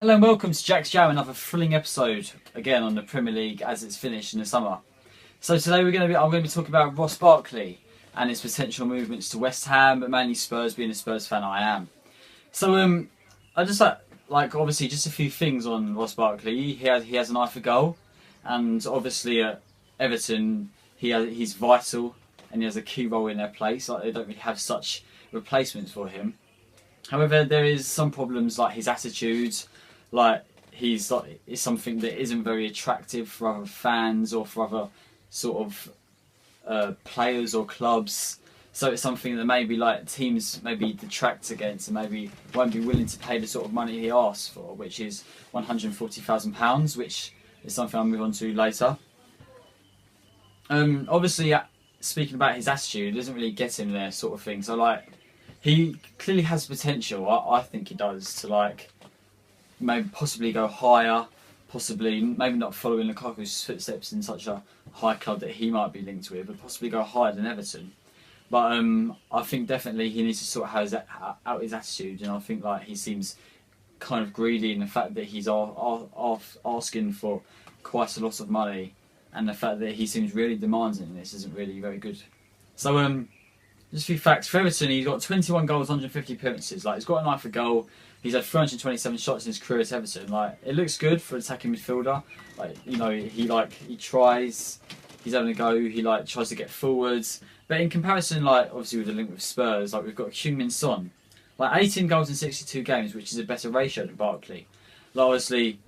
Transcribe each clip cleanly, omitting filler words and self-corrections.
Hello and welcome to Jack's Jam, another thrilling episode again on the Premier League as it's finished in the summer. So today I'm going to be talking about Ross Barkley and his potential movements to West Ham, but mainly Spurs. Being a Spurs fan, I am. So I just like obviously just a few things on Ross Barkley. He has an eye for goal, and obviously at Everton he's vital and he has a key role in their place. Like they don't really have such replacements for him. However, there is some problems like his attitude. Like it's something that isn't very attractive for other fans or for other sort of players or clubs. So it's something that maybe like teams maybe detract against and maybe won't be willing to pay the sort of money he asks for, which is £140,000, which is something I'll move on to later. Obviously, speaking about his attitude, it doesn't really get him there, sort of thing. So like, he clearly has potential. I think he does to like. Maybe possibly go higher, possibly maybe not following Lukaku's footsteps in such a high club that he might be linked with, but possibly go higher than Everton. But I think definitely he needs to sort out his attitude, and I think like he seems kind of greedy in the fact that he's asking for quite a lot of money, and the fact that he seems really demanding in this isn't really very good. So just a few facts. For Everton, he's got 21 goals, 150 appearances. Like he's got an eye for goal. He's had 327 shots in his career at Everton. Like it looks good for an attacking midfielder. Like he tries. He's having a go. He tries to get forwards. But in comparison, like obviously with the link with Spurs, like we've got Heung-min Son, like 18 goals in 62 games, which is a better ratio than Barkley. Like obviously,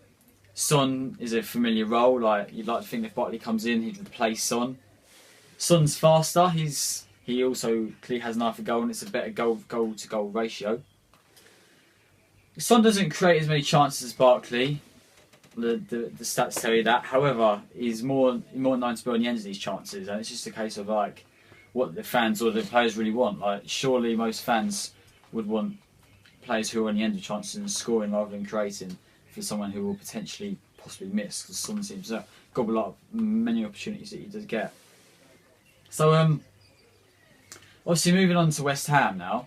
Son is a familiar role. Like you'd like to think if Barkley comes in, he'd replace Son. Son's faster. He also clearly has an eye for goal, and it's a better goal to goal ratio. Son doesn't create as many chances as Barkley. The stats tell you that. However, he's more known to be on the end of these chances, and it's just a case of like what the fans or the players really want. Like surely most fans would want players who are on the end of chances and scoring rather than creating for someone who will potentially possibly miss, because Son seems to gobble up many opportunities that he does get. So obviously moving on to West Ham now.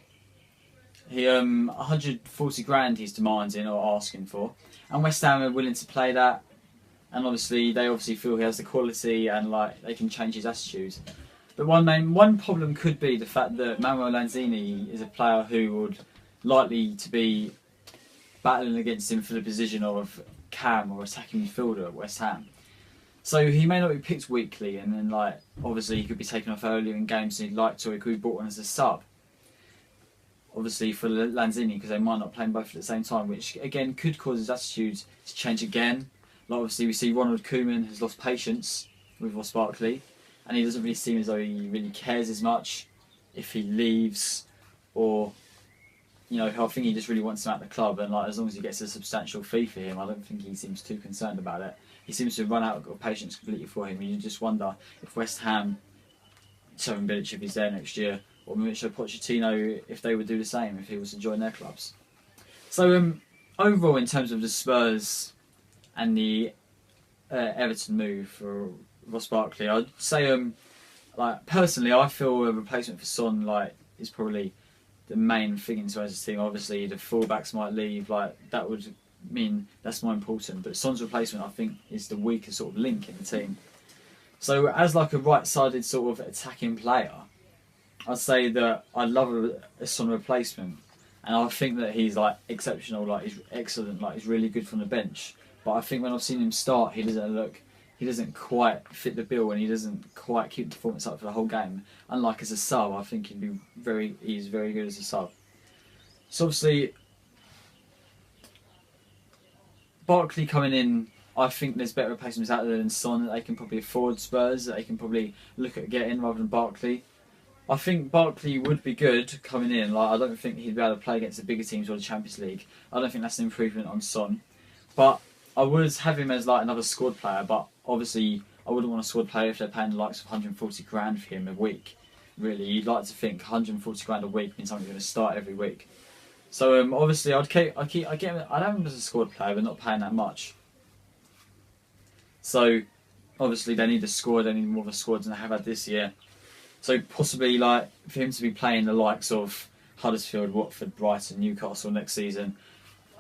He 140 grand he's demanding or asking for, and West Ham are willing to play that, and obviously they feel he has the quality and like they can change his attitude. But one problem could be the fact that Manuel Lanzini is a player who would likely to be battling against him for the position of cam or attacking midfielder at West Ham. So he may not be picked weekly, and then like obviously he could be taken off earlier in games and he'd like to, he could be brought on as a sub. Obviously for Lanzini, because they might not play them both at the same time, which again could cause his attitude to change again. Like obviously we see Ronald Koeman has lost patience with Ross Barkley, and he doesn't really seem as though he really cares as much if he leaves, or I think he just really wants him out of the club, and like as long as he gets a substantial fee for him, I don't think he seems too concerned about it. He seems to have run out of patience completely for him, and you just wonder if West Ham, Slaven Bilic if he's there next year, or Mauricio Pochettino, if they would do the same if he was to join their clubs. So overall, in terms of the Spurs and the Everton move for Ross Barkley, I'd say like personally, I feel a replacement for Son is probably the main thing in Spurs' team. Obviously, the fullbacks might leave, like that would mean that's more important. But Son's replacement, I think, is the weaker sort of link in the team. So as like a right-sided sort of attacking player, I'd say that I'd love a Son replacement, and I think that he's like exceptional, like he's excellent, like he's really good from the bench. But I think when I've seen him start, he doesn't quite fit the bill, and he doesn't quite keep the performance up for the whole game. Unlike as a sub, I think he's very good as a sub. So obviously, Barkley coming in, I think there's better replacements out there than Son that they can probably afford. Spurs that they can probably look at getting rather than Barkley. I think Barkley would be good coming in. Like I don't think he'd be able to play against the bigger teams or the Champions League. I don't think that's an improvement on Son. But I would have him as like another squad player. But obviously, I wouldn't want a squad player if they're paying the likes of 140 grand for him a week. Really, you'd like to think 140 grand a week means someone's going to start every week. So obviously, I'd have him as a squad player, but not paying that much. So obviously, they need a squad. They need more of a squad than they have had this year. So possibly like for him to be playing the likes of Huddersfield, Watford, Brighton, Newcastle next season,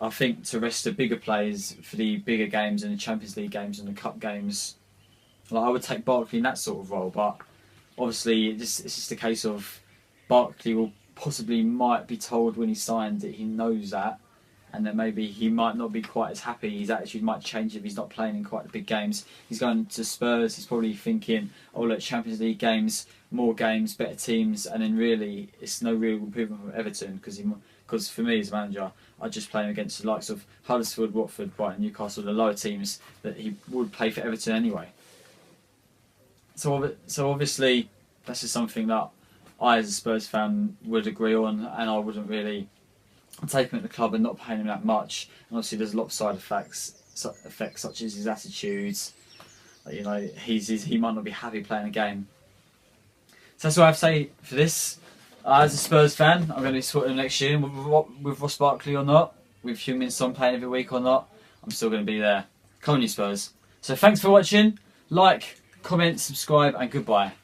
I think to rest the bigger players for the bigger games and the Champions League games and the Cup games, like I would take Barkley in that sort of role. But obviously, it's just a case of Barkley will possibly might be told when he signed that he knows that, and that maybe he might not be quite as happy. His attitude might change if he's not playing in quite the big games. He's going to Spurs. He's probably thinking, "Oh look, Champions League games, more games, better teams," and then really it's no real improvement from Everton because for me as a manager, I just play him against the likes of Huddersfield, Watford, Brighton, Newcastle, the lower teams that he would play for Everton anyway. So obviously that's just something that I as a Spurs fan would agree on, and I wouldn't really take him at the club and not paying him that much. And obviously there's a lot of side effects such as his attitudes. You know, he might not be happy playing a game. So that's what I have to say for this. As a Spurs fan, I'm going to be supporting him next year with Ross Barkley or not, with Heung-min Son playing every week or not. I'm still going to be there. Come on, you Spurs. So thanks for watching. Like, comment, subscribe, and goodbye.